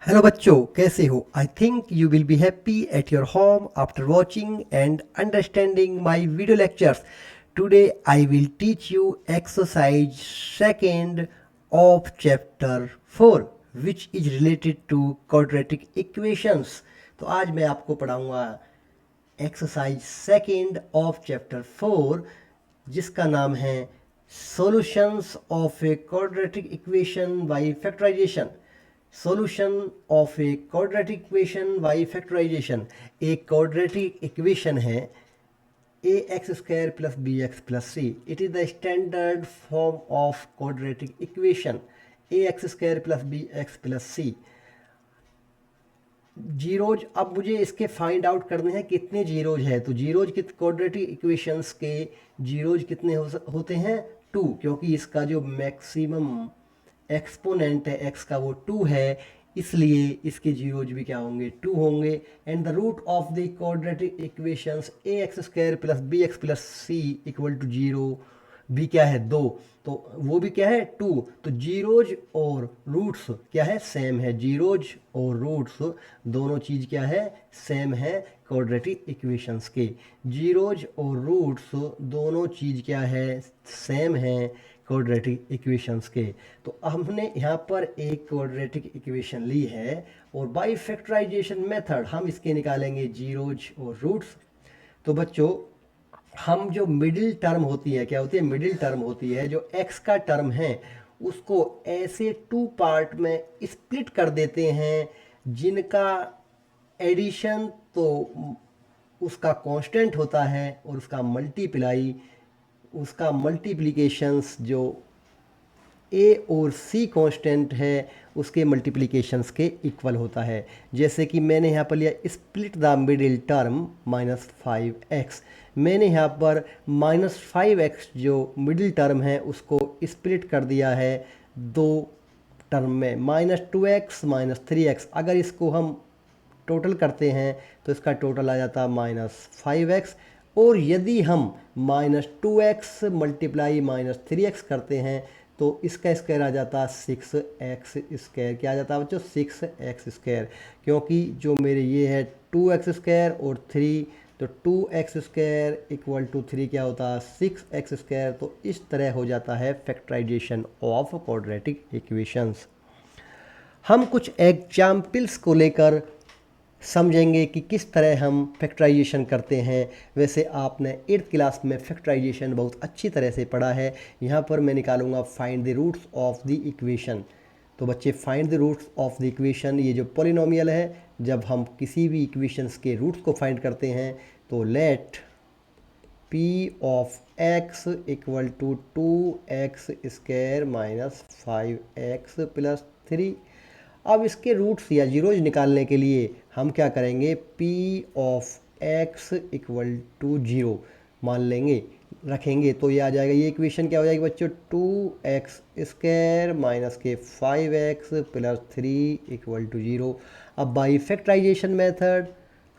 Hello बच्चों, कैसे हो? I think you will be happy at your home after watching and understanding my video lectures. Today I will teach you exercise second of chapter 4 which is related to quadratic equations. तो आज मैं आपको पढ़ाऊंगा exercise second of chapter 4 जिसका नाम है solutions of a quadratic equation by factorisation. Solution of a quadratic equation by factorisation. एक quadratic equation है ax² plus bx plus c. It is the standard form of quadratic equation ax² plus bx plus c. Zeros, अब मुझे इसके find out करने हैं कितने zeros है. तो जीरोज क्वाड्रेटिक इक्वेशंस के जीरोज कितने होते हैं? 2, क्योंकि इसका जो मैक्सिमम एक्सपोनेंट है x का वो 2 है, इसलिए इसके जीरोज भी क्या होंगे? 2 होंगे. And the root of the quadratic equations ax² plus bx plus c equal to 0 भी क्या है? 2. तो वो भी क्या है? 2. तो जीरोज और रूट्स क्या है? सेम है. जीरोज और रूट्स दोनों चीज़ क्या है? सेम है क्वाड्रेटिक इक्वेशंस के. जीरोज और रूट्स दोनों चीज़ क्या है? सेम है क्वाड्रेटिक इक्वेशंस के. तो हमने यहाँ पर एक क्वाड्रेटिक इक्वेशन ली है और बाय फैक्टराइजेशन मेथड हम इसके निकालेंगे जीरोज और रूट्स. तो बच्चों, हम जो मिडिल टर्म होती है, क्या होती है? मिडिल टर्म होती है जो x का टर्म है, उसको ऐसे 2 पार्ट में स्प्लिट कर देते हैं जिनका एडिशन तो उसका कांस्टेंट होता है और उसका मल्टीप्लिकेशंस जो a और c कांस्टेंट है उसके मल्टीप्लिकेशंस के इक्वल होता है. जैसे कि मैंने यहाँ पर लिया split the middle term -5x. मैंने यहाँ पर -5x जो मिडिल टर्म है उसको स्प्लिट कर दिया है 2 टर्म में, -2x -3x. अगर इसको हम टोटल करते हैं तो इसका टोटल आ जाता है -5x. और यदि हम -2x मल्टीप्लाई -3x करते हैं तो इसका स्क्वायर आ जाता है 6x². क्या आ जाता है बच्चों? 6x². क्योंकि जो मेरे ये है 2x² और 3, तो 2x² इक्वल टू 3 क्या होता है? 6x². तो इस तरह हो जाता है फैक्टराइजेशन ऑफ क्वाड्रेटिक इक्वेशंस. हम कुछ एग्जाम्पल्स को लेकर समझेंगे कि किस तरह हम फैक्टराइजेशन करते हैं. वैसे आपने 8th क्लास में फैक्टराइजेशन बहुत अच्छी तरह से पढ़ा है. यहाँ पर मैं निकालूंगा find the roots of the equation. तो बच्चे, find the roots of the equation, ये जो पॉलिनोमियल है, जब हम किसी भी इक्वेशंस के रूट्स को फाइंड करते हैं तो let p of x equal to 2x² -5x + 3. अब इसके रूट्स या जीरोज निकालने के लिए हम क्या करेंगे? p of x equal to 0 मान लेंगे, रखेंगे. तो ये आ जाएगा, ये इक्वेशन क्या हो जाएगी बच्चों? 2x² - 5x + 3 equal to 0. अब बाई फैक्टराइजेशन मेथड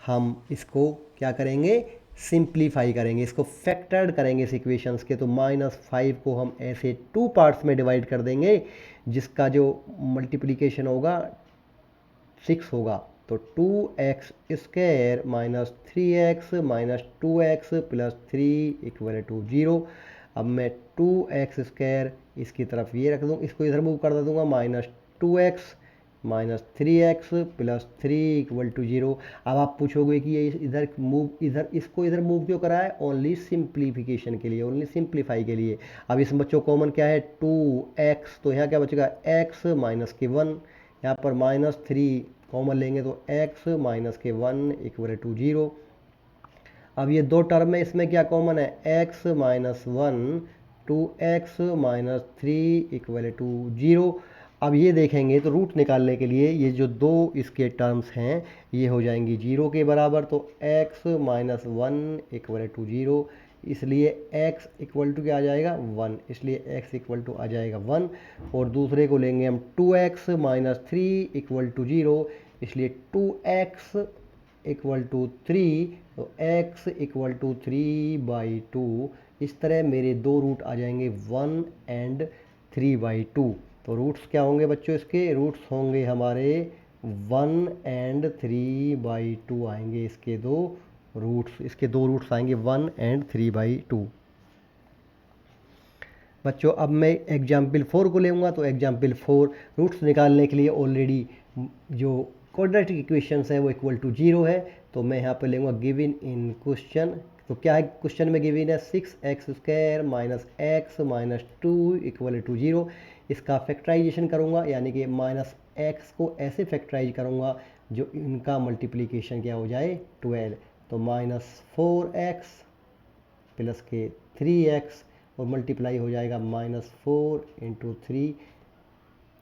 हम इसको क्या करेंगे? सिंप्लीफाई करेंगे, इसको फैक्टर्ड करेंगे इस इक्वेशंस के. तो -5 को हम ऐसे 2 पार्ट्स में डिवाइड कर देंगे जिसका जो मल्टीप्लिकेशन होगा 6 होगा. तो 2x² -3x -2x + 3 equal to 0. अब मैं 2x² इसकी तरफ ये रख दूँ, इसको इधर मूव कर दूँगा, -2x -3x + 3 इक्वल टू 0. अब आप पूछोगे कि ये इसको इधर मूव क्यों करा है? ओनली सिंप्लीफिकेशन के लिए, ओनली सिंप्लीफाई के लिए. अब इस बच्चों कॉमन क्या है? 2x. तो यहाँ क्या बचेगा? x -1. यहाँ पर -3 कॉमन लेंगे तो x -1 इक्वल टू 0. अब ये 2 टर्म में इसमें क्या कॉमन है? x -1 2x -3 equal to 0. अब ये देखेंगे तो रूट निकालने के लिए ये जो 2 इसके टर्म्स हैं ये हो जाएंगी 0 के बराबर. तो x -1 इक्वल टू 0, इसलिए x इक्वल टू क्या आ जाएगा? 1. इसलिए x इक्वल टू आ जाएगा 1. और दूसरे को लेंगे हम 2x -3 इक्वल टू 0, इसलिए 2x इक्वल टू 3. तो x इक्वल टू 3/2. इस तरह मेरे 2 रूट आ जाएंगे 1 एंड 3/2. तो रूट्स क्या होंगे बच्चों? इसके रूट्स होंगे हमारे 1 एंड 3/2 आएंगे इसके दो रूट्स आएंगे 1 एंड 3/2। बच्चों अब मैं एग्जाम्पल 4 को लेऊंगा, तो एग्जाम्पल 4 रूट्स निकालने के लिए ऑलरेडी जो क्वाड्रेटिक इक्वेशंस है वो इक्वल टू 0 है, तो मैं यहाँ पर लेऊंगा गिवन इन क्वेश्चन। तो क्या है क्वेश्चन में गिवन है 6x² minus x minus 2 equal to 0। इसका फैक्टराइजेशन करूँगा, यानी कि माइनस x को ऐसे फैक्टराइज करूँगा जो इनका मल्टीप्लिकेशन क्या हो जाए 12। तो माइनस 4x प्लस के 3x और मल्टीप्लाई हो जाएगा -4 × 3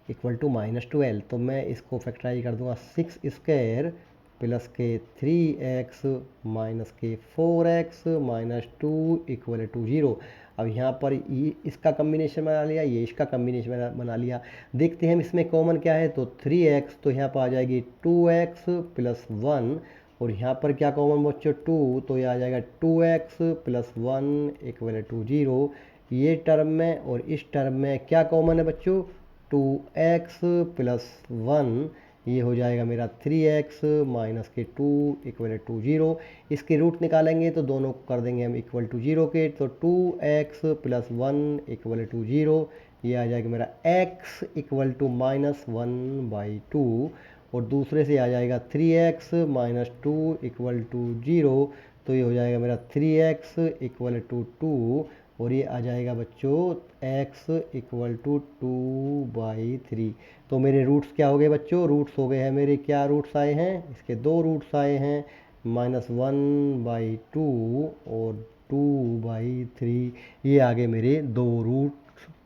इक्वल टू -12। तो मैं इसको फैक्टराइज कर दूंगा 6² प्लस के 3x माइनस के 4x माइनस 2 इक्वल टू 0। अब यहाँ पर ये इसका कम्बिनेशन बना लिया, ये इसका कम्बिनेशन बना लिया। देखते हैं हम इसमें कॉमन क्या है, तो 3x, तो यहाँ पर आ जाएगी 2x प्लस 1, और यहाँ पर क्या कॉमन बच्चों 2, तो ये आ जाएगा 2x प्लस 1 इक्वल टू 0। ये टर्म में और इस टर्म में क्या कॉमन है बच्चों, 2x प्लस 1, ये हो जाएगा मेरा 3x माइनस के 2 इक्वल टू 0। इसके रूट निकालेंगे तो दोनों को कर देंगे हम इक्वल टू 0 के, तो 2x प्लस 1 इक्वल टू 0, ये आ जाएगा मेरा x इक्वल टू -1/2, और दूसरे से आ जाएगा 3x माइनस 2 इक्वल टू 0, तो ये हो जाएगा मेरा 3x इक्वल टू 2, और ये आ जाएगा बच्चों x इक्वल टू 2/3। तो मेरे रूट्स क्या हो गए बच्चों, रूट्स हो गए हैं मेरे, क्या रूट्स आए हैं, इसके दो रूट्स आए हैं, -1/2 और 2/3। ये आ गए मेरे दो रूट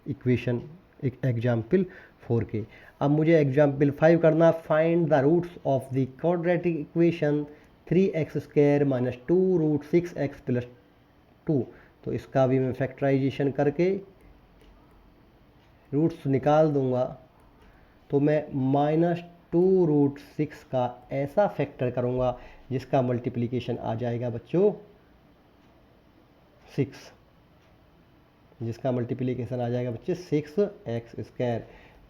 इक्वेशन एग्जाम्पल 4 के। अब मुझे एग्जाम्पल 5 करना, find the roots of the quadratic equation 3x² minus 2 root 6x plus 2। तो इसका भी मैं फैक्टराइजेशन करके रूट्स निकाल दूंगा। तो मैं -2 रूट 6 का ऐसा फैक्टर करूंगा जिसका मल्टीप्लिकेशन आ जाएगा बच्चों 6, जिसका मल्टीप्लिकेशन आ जाएगा बच्चे 6x²।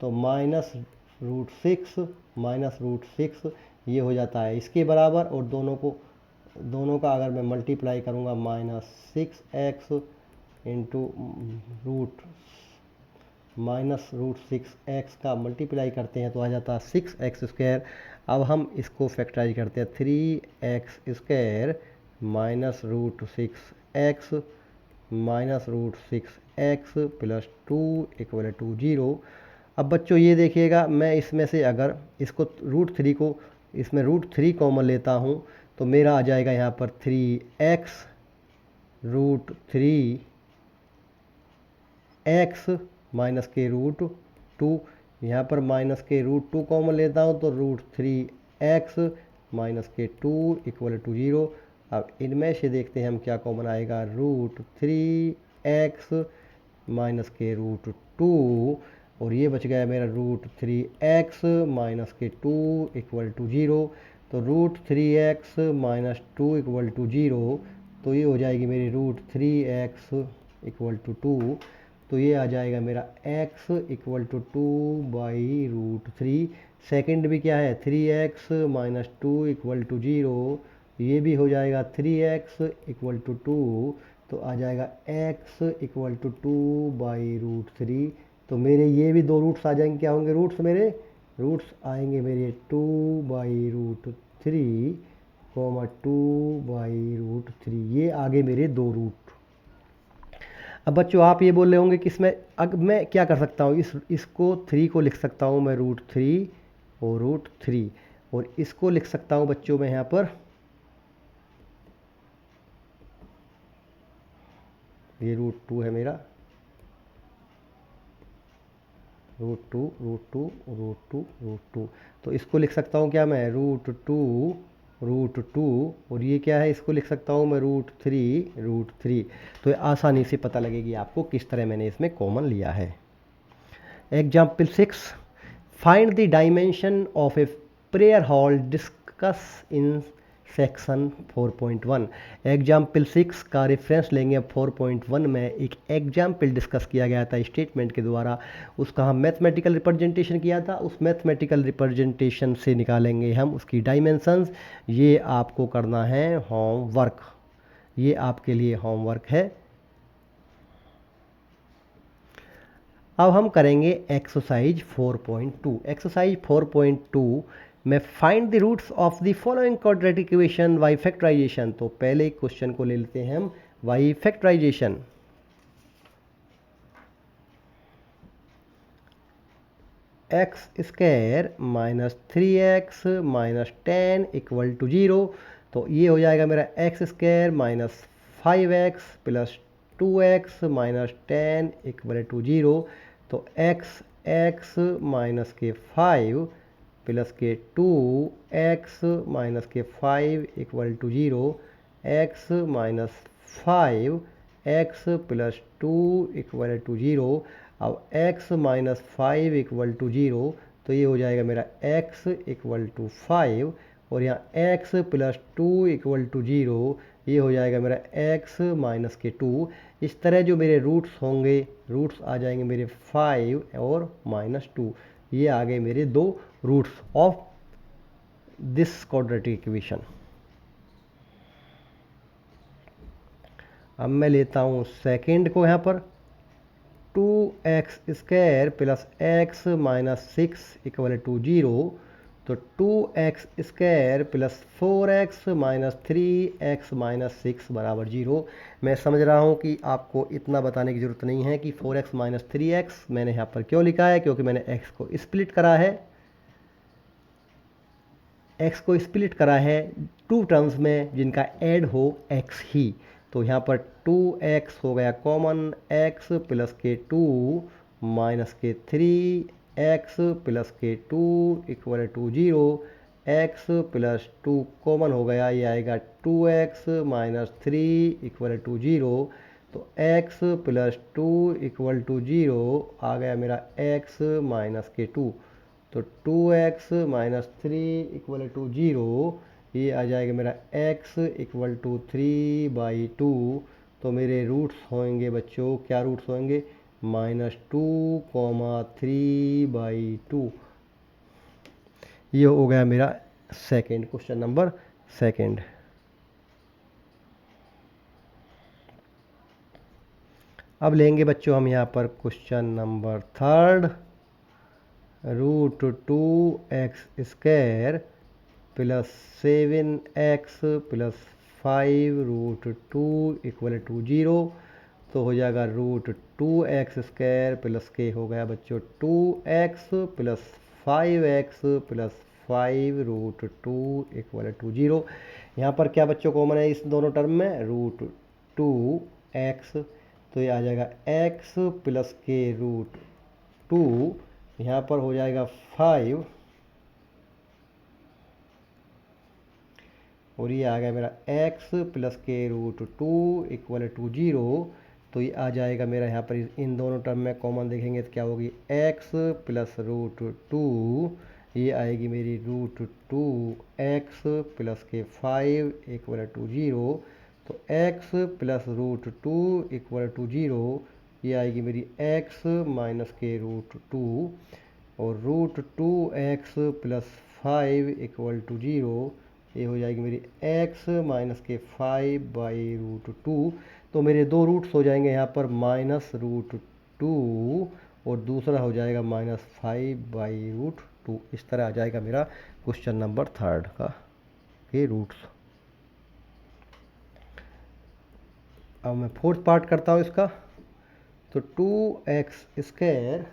तो -√6 ये हो जाता है इसके बराबर, और दोनों का अगर मैं मल्टीप्लाई करूँगा -6x इंटू -√6x का मल्टीप्लाई करते हैं तो आ जाता है 6x²। अब हम इसको फैक्टराइज करते हैं 3x² minus √6x -√6x plus 2 equal to 0। अब बच्चों ये देखिएगा, मैं इसमें से अगर इसको √3 को इसमें √3 कॉमन लेता हूँ तो मेरा आ जाएगा यहाँ पर 3x √3x माइनस के √2, यहाँ पर माइनस के √2 कॉमन लेता हूँ तो √3x माइनस के 2 इक्वल टू 0। अब इनमें से देखते हैं हम क्या कॉमन आएगा, √3x माइनस के √2, और ये बच गया मेरा √3x माइनस के 2 इक्वल टू 0। तो √3x माइनस 2 इक्वल टू 0, तो ये हो जाएगी मेरी √3x इक्वल टू 2। तो ये आ जाएगा मेरा x इक्वल टू 2/√3। सेकेंड भी क्या है 3x माइनस 2 इक्वल टू 0, ये भी हो जाएगा 3x इक्वल टू 2, तो आ जाएगा x इक्वल टू 2/√3। तो मेरे ये भी दो रूट्स आ जाएंगे, क्या होंगे रूट्स मेरे, रूट्स आएंगे मेरे 2/√3, 2/√3, ये आगे मेरे दो रूट। अब बच्चों आप ये बोल रहे होंगे कि इसमें अब मैं क्या कर सकता हूँ, इसको 3 को लिख सकता हूँ मैं √3 और √3, और इसको लिख सकता हूँ बच्चों मैं यहाँ पर, ये √2 है मेरा, √2 तो इसको लिख सकता हूँ क्या मैं √2 और ये क्या है, इसको लिख सकता हूँ मैं √3। तो आसानी से पता लगेगी आपको किस तरह मैंने इसमें कॉमन लिया है। Example 6, find the dimension of a prayer hall discuss in section 4.1 example 6 का रेफरेंस लेंगे। 4.1 में एक एग्जाम्पल डिस्कस किया गया था स्टेटमेंट के द्वारा, उसका हम मैथमेटिकल रिप्रेजेंटेशन किया था। उस मैथमेटिकल रिप्रेजेंटेशन से निकालेंगे हम उसकी डायमेंशंस। ये आपको करना है होमवर्क, ये आपके लिए होमवर्क है। अब हम करेंगे एक्सरसाइज 4.2। एक्सरसाइज 4.2 में find the roots of the following quadratic equation by factorisation. तो पहले क्वेश्चन को ले लेते हैं हम by factorisation. X square minus 3x minus 10 equal to 0। तो ये हो जाएगा मेरा x square minus 5x plus 2x minus 10 equal to 0। तो x माइनस के 5 प्लस के 2x माइनस के 5 equal to 0। x minus 5 x plus 2 equal to 0। अब x माइनस 5 इक्वल टू 0, तो ये हो जाएगा मेरा x इक्वल टू 5, और यहाँ x प्लस 2 इक्वल टू 0, ये हो जाएगा मेरा x माइनस के 2। इस तरह जो मेरे रूट्स होंगे, रूट्स आ जाएंगे मेरे 5 और माइनस 2। ये आ गए मेरे दो roots of this quadratic equation. अब मैं लेता हूँ सेकेंड को यहाँ पर 2x square plus x minus 6 equal to 0। तो 2x square plus 4x minus 3x minus 6 बराबर 0। मैं समझ रहा हूँ कि आपको इतना बताने की ज़रूरत नहीं है कि 4x माइनस 3x मैंने यहाँ पर क्यों लिखा है, क्योंकि मैंने x को स्प्लिट करा है। x को स्प्लिट करा है टू टर्म्स में जिनका ऐड हो x ही। तो यहाँ पर 2x हो गया कॉमन, x प्लस के 2 माइनस के 3x प्लस के 2 equal to 0। x plus 2 common हो गया, ये आएगा 2x माइनस 3 इक्वल टू 0। तो x प्लस 2 इक्वल टू 0 आ गया मेरा x माइनस के 2। तो 2x माइनस 3 इक्वल टू 0, ये आ जाएगा मेरा x इक्वल टू 3/2। तो मेरे रूट्स होंगे बच्चों, क्या रूट्स होंगे, -2, 3/2। ये हो गया मेरा सेकेंड, क्वेश्चन नंबर सेकेंड। अब लेंगे बच्चों हम यहाँ पर question number third. √2x square plus 7x plus 5√2 equal to 0। तो हो जाएगा √2x स्क्वायर प्लस के हो गया बच्चों 2x plus 5x plus 5√2 equal to 0। यहाँ पर क्या बच्चों कॉमन है इस दोनों टर्म में, √2x। तो ये आ जाएगा x प्लस के √2, यहाँ पर हो जाएगा 5, और ये आ गया मेरा x प्लस के √2 इक्वल टू 0। तो ये आ जाएगा मेरा यहाँ पर इन दोनों टर्म में कॉमन देखेंगे तो क्या होगी, x प्लस √2, ये आएगी मेरी √2x प्लस के 5 इक्वल टू 0। तो x प्लस √2 इक्वल टू 0, ये आएगी मेरी x माइनस के √2, और √2x प्लस 5 इक्वल टू 0, ये हो जाएगी मेरी x माइनस के 5/√2। तो मेरे दो रूट्स हो जाएंगे यहाँ पर -√2, और दूसरा हो जाएगा -5/√2। इस तरह आ जाएगा मेरा क्वेश्चन नंबर थर्ड का के रूट्स। अब मैं फोर्थ पार्ट करता हूँ इसका। तो 2x स्क्वायर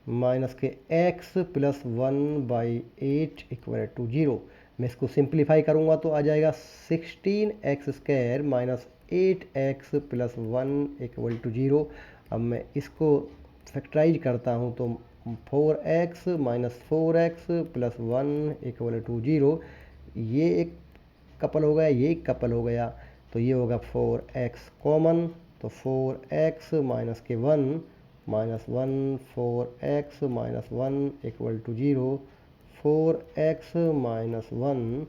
माइनस के x प्लस 1/8 इक्वल टू 0। मैं इसको सिंप्लीफाई करूँगा तो आ जाएगा 16x square minus 8x plus 1 equal to 0। अब मैं इसको फैक्टराइज करता हूँ तो 4x minus 4x plus 1 equal to 0। ये एक कपल हो गया, ये एक कपल हो गया, तो ये होगा 4x कॉमन। तो 4x माइनस के 1 minus 1, 4x minus 1 equal to 0। 4x minus 1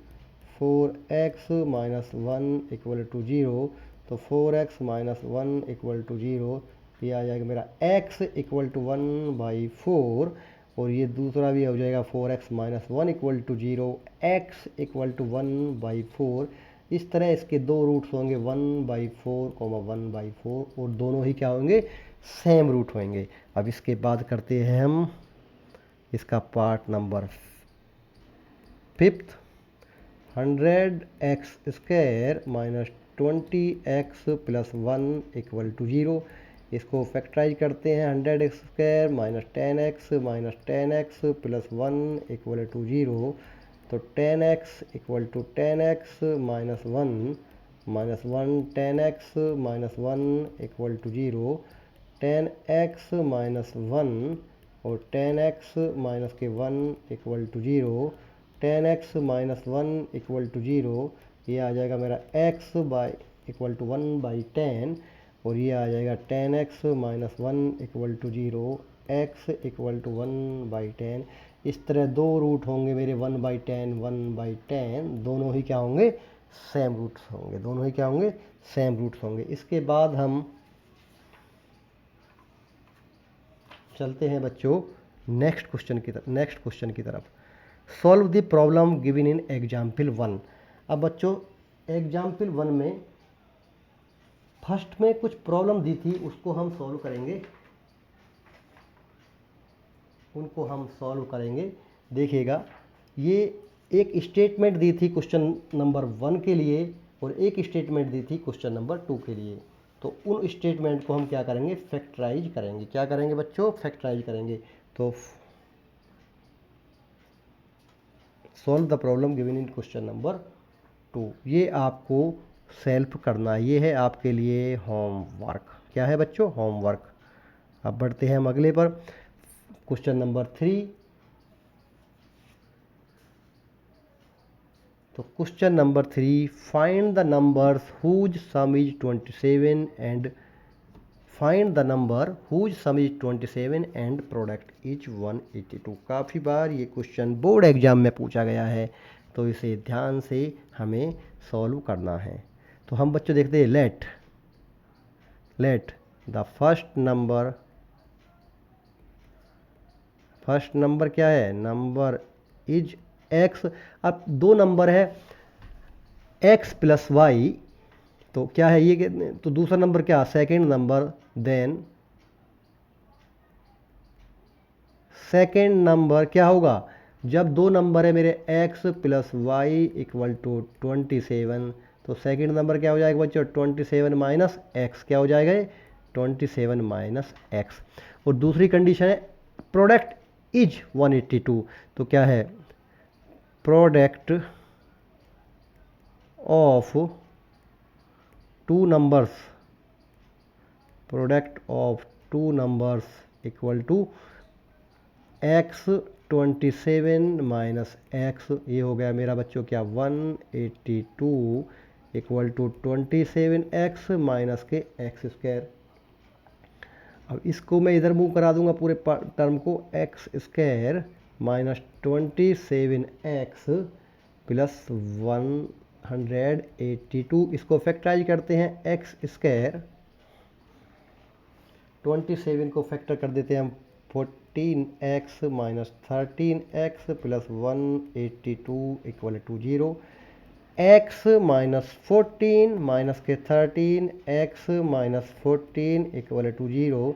4x minus 1 equal to 0, तो 4x माइनस 1 इक्वल टू 0, ये आ जाएगा मेरा x इक्वल टू 1/4, और ये दूसरा भी हो जाएगा 4x minus 1 equal to 0, x equal to 1/4। इस तरह इसके दो रूट्स होंगे 1/4, 1/4, और दोनों ही क्या होंगे, सेम रूट होंगे। अब इसके बाद करते हैं हम इसका part number 5। 100x² minus 20x plus 1 equal to 0। इसको फैक्टराइज करते हैं। 100x² minus 10x plus 1 equal to 0, तो 10x equal to 10x minus 1 10x minus 1 equal to 0, 10x minus 1 और 10x माइनस के 1 equal to 0, 10x minus 1 equal to 0, ये आ जाएगा मेरा x बाई इक्वल टू 1/10, और ये आ जाएगा 10x minus 1 equal to 0, x equal to 1/10। इस तरह दो रूट होंगे मेरे 1/10 1/10, दोनों ही क्या होंगे, सेम रूट्स होंगे, दोनों ही क्या होंगे, सेम रूट्स होंगे। इसके बाद हम चलते हैं बच्चों नेक्स्ट क्वेश्चन की तरफ। Solve the problem given in example 1। अब बच्चों एग्जाम्पल 1 में फर्स्ट में कुछ प्रॉब्लम दी थी, उसको हम सॉल्व करेंगे, उनको हम सॉल्व करेंगे। देखिएगा, ये एक स्टेटमेंट दी थी क्वेश्चन नंबर 1 के लिए और एक स्टेटमेंट दी थी क्वेश्चन नंबर 2 के लिए। तो उन स्टेटमेंट को हम क्या करेंगे, फैक्टराइज करेंगे। क्या करेंगे बच्चों, फैक्टराइज करेंगे। तो solve the problem given in question number 2, ये आपको सेल्फ करना है, ये है आपके लिए होमवर्क। क्या है बच्चों, होमवर्क। अब बढ़ते हैं हम अगले पर, क्वेश्चन नंबर 3। तो question number 3, find the numbers whose sum is 27 and find the number whose sum is 27 and product is 182। काफ़ी बार ये क्वेश्चन बोर्ड एग्जाम में पूछा गया है, तो इसे ध्यान से हमें सॉल्व करना है। तो हम बच्चों देखते हैं, लेट द फर्स्ट नंबर क्या है, नंबर इज x। अब दो नंबर है x प्लस वाई, तो क्या है ये, तो दूसरा नंबर क्या, second number, then second number क्या होगा, जब दो नंबर है मेरे x plus y equal to 27, तो सेकंड नंबर क्या हो जाएगा बच्चों, 27 माइनस एक्स, क्या हो जाएगा, 27 माइनस एक्स। और दूसरी कंडीशन है प्रोडक्ट इज 182, तो क्या है, product of two numbers equal to x 27 minus x, ये हो गया मेरा बच्चों क्या, 182 इक्वल टू 27x माइनस के x²। अब इसको मैं इधर मूव करा दूंगा पूरे टर्म को, x² माइनस 27x प्लस 182, इसको फैक्टराइज करते हैं, x², 27 को फैक्टर कर देते हैं हम, 14x minus 13x plus 182 equal to 0, x minus 14 minus के 13, x minus 14 equal to 0,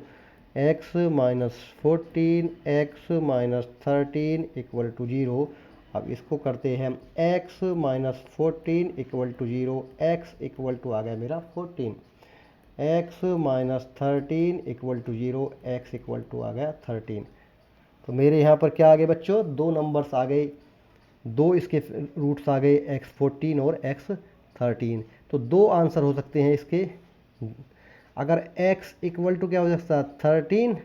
x minus 14 x minus 13 equal to 0। अब इसको करते हैं हम, x minus 14 equal to 0, x equal to आ गया मेरा 14, x minus 13 equal to 0, x equal to आ गया 13। तो मेरे यहाँ पर क्या आ गए बच्चों, दो नंबर्स आ गए, दो इसके रूट्स आ गए, x14 और x13। तो दो आंसर हो सकते हैं इसके, अगर x इक्वल टू क्या हो सकता है 13,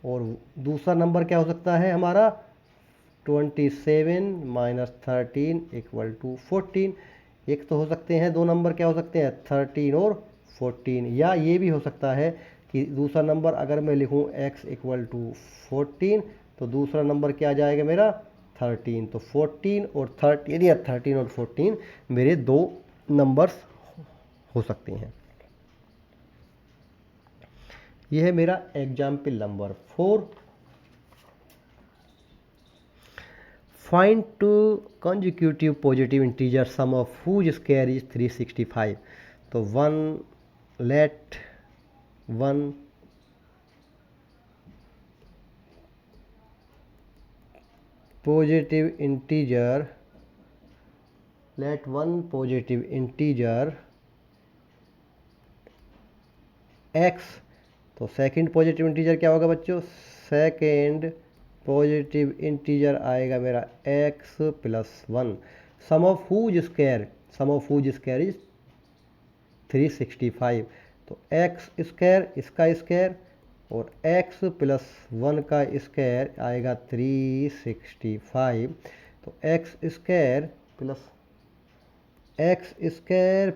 और दूसरा नंबर क्या हो सकता है हमारा 27 माइनस 13 इक्वल टू 14। एक तो हो सकते हैं दो नंबर क्या हो सकते हैं 13 और 14, या ये भी हो सकता है कि दूसरा नंबर अगर मैं लिखूं x इक्वल टू 14, तो दूसरा नंबर क्या आ जाएगा मेरा 13। तो 14 और 13 या 13 और 14 मेरे दो नंबर्स हो सकते हैं। यह है मेरा example number 4। Find two consecutive positive integer sum of whose square is 365। तो let one positive integer x। तो सेकंड पॉजिटिव इंटीजर क्या होगा बच्चों? सेकंड पॉजिटिव इंटीजर आएगा मेरा x plus 1। Sum of whose square is 365। तो x स्क्वायर इसका square और x प्लस 1 का स्क्वायर आएगा 365। तो x स्क्वायर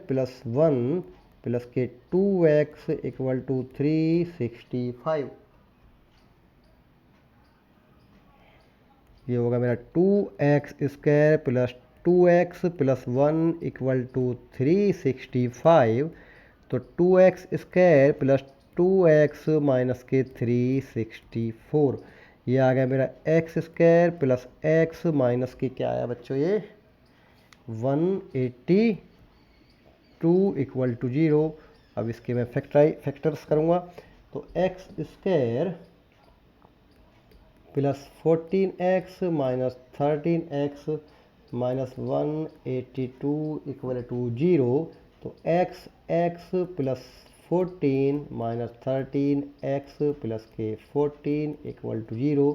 प्लस 1 प्लस के 2x इक्वल टू 365। ये होगा मेरा 2x square plus 2x plus 1 equal to 365। तो 2x square plus 2x minus के 364। ये आ गया मेरा x square plus x minus के क्या आया बच्चों? ये 182 इक्वल टू 0। अब इसके मैं फैक्टर्स करूँगा। तो x square plus 14x minus 13x minus 182 equal to 0। तो x plus 14 minus 13x plus के 14 इक्वल टू 0।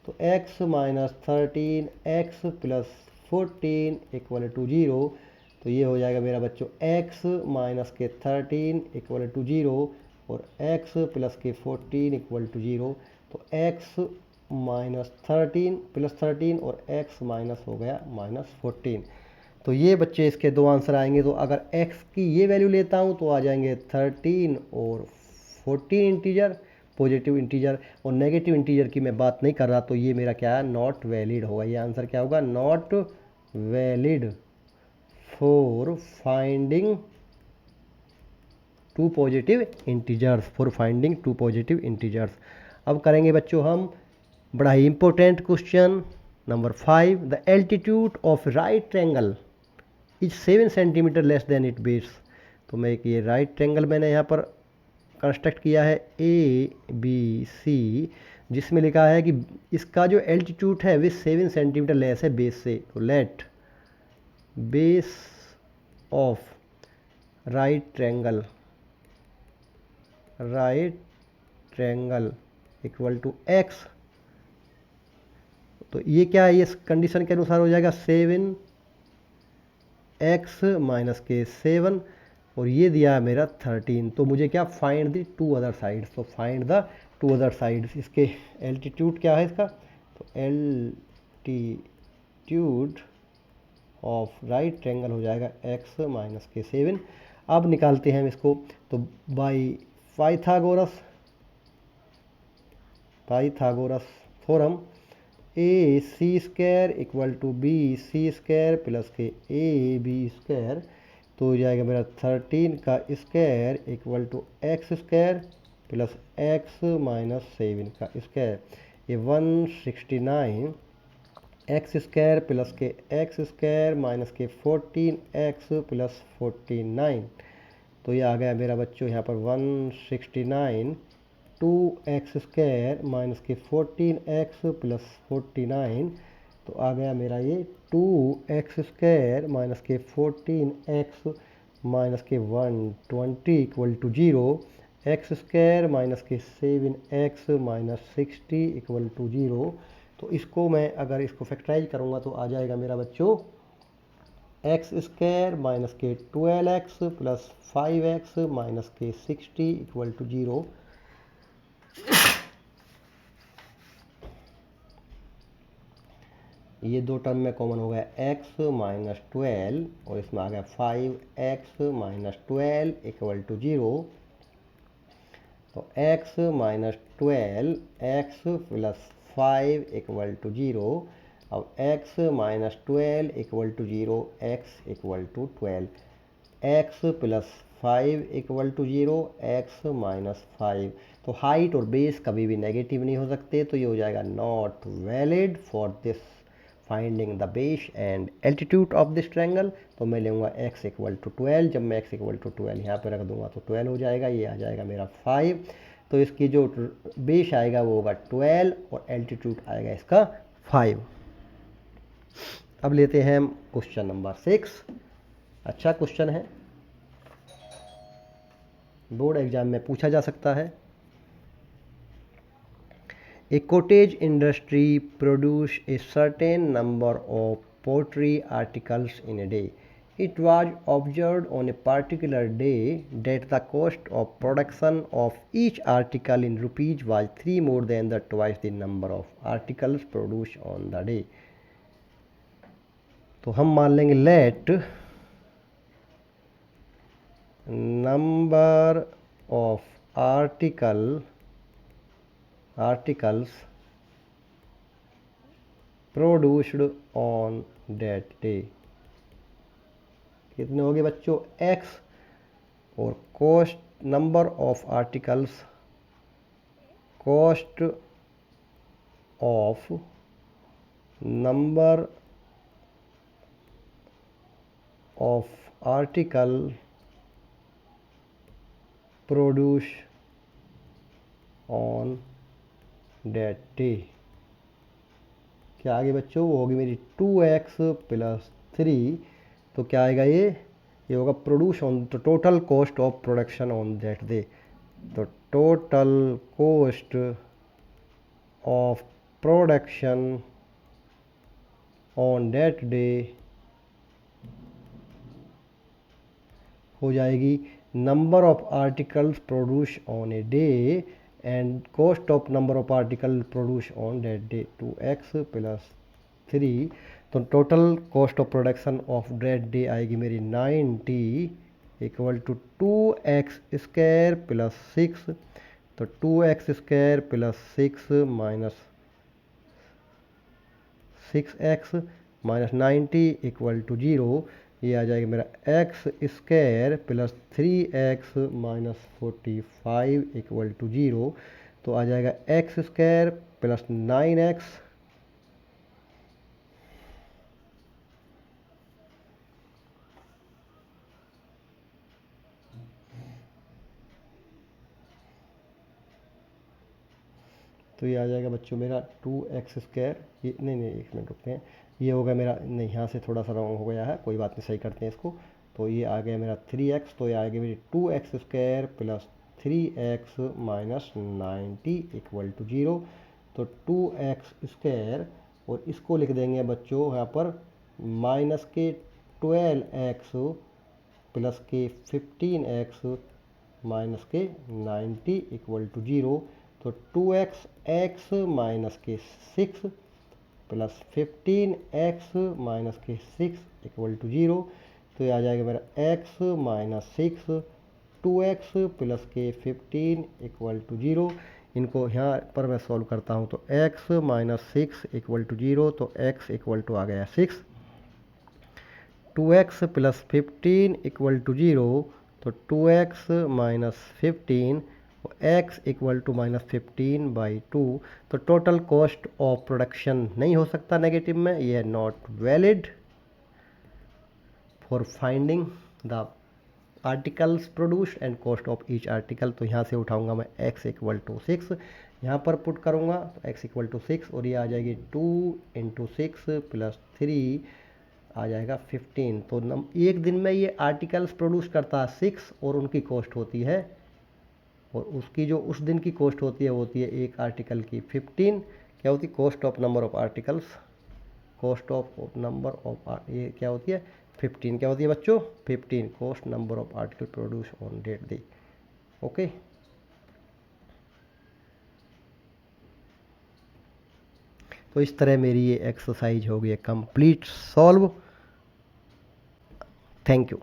तो x minus 13x plus 14 equal to 0। तो ये हो जाएगा मेरा बच्चों x माइनस के 13 इक्वल टू 0 और x प्लस के 14 इक्वल टू 0। तो x माइनस 13 प्लस 13 और x माइनस हो गया माइनस 14। तो ये बच्चे इसके दो आंसर आएंगे। तो अगर x की ये वैल्यू लेता हूँ तो आ जाएंगे 13 और 14 इंटीजर पॉजिटिव इंटीजर, और नेगेटिव इंटीजर की मैं बात नहीं कर रहा। तो ये मेरा क्या है? नॉट वैलिड होगा। ये आंसर क्या होगा? Not valid for finding two positive integers. अब करेंगे बच्चों हम बड़ा ही important question number 5। The altitude of right triangle is 7 centimetre less than it base. तो मैं एक ये राइट ट्रायंगल मैंने यहाँ पर कंस्ट्रक्ट किया है ABC, जिसमें लिखा है कि इसका जो एल्टीट्यूड है वे 7 सेंटीमीटर लेस है बेस से। तो let base of right triangle equal to x। तो ये क्या है? ये कंडीशन के अनुसार हो जाएगा 7x माइनस के 7 और ये दिया है मेरा 13। तो मुझे क्या find the two other sides. तो find the two other sides. इसके एल्टीट्यूड क्या है इसका? तो एल्टीट्यूड ऑफ राइट ट्रायंगल हो जाएगा x माइनस के 7। अब निकालते हैं हम इसको। तो by Pythagoras theorem AC square equal to BC square plus के AB स्क्वायर। तो हो जाएगा मेरा 13 का square equal to x square plus x minus 7 का स्क्वायर। ये 169 x स्क्वायर प्लस के x स्क्वायर माइनस के 14x प्लस 49। तो ये आ गया मेरा बच्चों यहाँ पर 169 2x स्क्वायर माइनस के 14x प्लस 49। तो आ गया मेरा ये 2x स्क्वायर माइनस के 14x माइनस के 120 equal to 0। x square minus के 7x माइनस 60 इक्वल टू 0। तो इसको मैं अगर इसको फैक्टराइज करूँगा तो आ जाएगा मेरा बच्चों x स्क्वायर माइनस के 12x प्लस 5x माइनस के 60 इक्वल टू 0। ये दो टर्म में कॉमन हो गया x माइनस 12 और इसमें आ गया 5x माइनस 12 इक्वल टू 0। तो x minus 12 x plus 5 equal to 0। अब x minus 12 equal to 0, x equal to 12, x plus 5 equal to 0, x minus 5। तो हाइट और बेस कभी भी नेगेटिव नहीं हो सकते, तो ये हो जाएगा not valid for this finding the base and altitude of this triangle. तो मैं लूँगा x इक्वल टू 12, जब मैं x इक्वल टू 12 यहाँ पे रख दूंगा तो 12 हो जाएगा, ये आ जाएगा मेरा 5। तो इसकी जो बेस आएगा वो होगा 12 और एल्टीट्यूड आएगा इसका 5। अब लेते हैं हम क्वेश्चन नंबर 6। अच्छा क्वेश्चन है, बोर्ड एग्जाम में पूछा जा सकता है। A cottage industry produce a certain number of pottery articles in a day. It was observed on a particular day that the cost of production of each article in rupees was 3 more than the twice the number of articles produced on the day. तो हम मान लेंगे let number of articles produced on that day कितने हो गए बच्चों, x, और cost number of articles, cost of number of article produce on that day. क्या आगे बच्चों, वो होगी मेरी 2x प्लस 3। तो क्या आएगा ये होगा प्रोड्यूस ऑन, तो total cost of production on that day. तो total cost of production on that day हो जाएगी number of articles produce on a day and cost of number of article produce on that day 2x plus 3। तो total cost of production of that day आएगी मेरी 90 equal to 2x square plus 6। तो 2x square plus 6 minus 6x minus 90 equal to 0। ये आ जाएगा मेरा x square plus 3x minus 45 equal to 0। तो आ जाएगा x स्क्वायर प्लस 9x तो ये आ जाएगा बच्चों मेरा 2x स्क्वायर, ये नहीं एक मिनट रुकते हैं, ये होगा मेरा, नहीं यहाँ से थोड़ा सा रॉन्ग हो गया है, कोई बात नहीं, सही करते हैं इसको। तो ये आ गया मेरा 3x, तो ये आ गया मेरी 2x square plus 3x minus 90 equal to 0। तो 2x स्क्वायर, और इसको लिख देंगे बच्चों यहाँ पर माइनस के 12x प्लस के 15x माइनस के 90 इक्वल टू 0। तो 2x माइनस के 6 प्लस 15x माइनस के 6 इक्वल टू 0। तो ये आ जाएगा मेरा x माइनस 6, 2x प्लस के 15 इक्वल टू 0। इनको यहाँ पर मैं सॉल्व करता हूँ, तो x माइनस 6 इक्वल टू 0, तो x इक्वल टू आ गया 6, 2x प्लस 15 इक्वल टू 0, तो 2x minus 15 x equal to minus 15/2। तो टोटल कॉस्ट ऑफ प्रोडक्शन नहीं हो सकता नेगेटिव में, ये है not valid for finding the articles produced and cost of each article. तो यहाँ से उठाऊंगा मैं x इक्वल टू 6, यहाँ पर पुट करूँगा तो x इक्वल टू 6, और ये आ जाएगी 2 × 6 प्लस 3 आ जाएगा 15। तो एक दिन में ये आर्टिकल्स प्रोड्यूस करता है 6, और उनकी कॉस्ट होती है, और उसकी जो उस दिन की कॉस्ट होती है वो होती है एक आर्टिकल की 15। क्या होती है, cost of number of articles, cost of number of, ये क्या होती है 15। क्या होती है बच्चों 15, cost number of article produce on that day. Okay, तो इस तरह मेरी ये एक्सरसाइज हो गई है कंप्लीट सॉल्व। Thank you.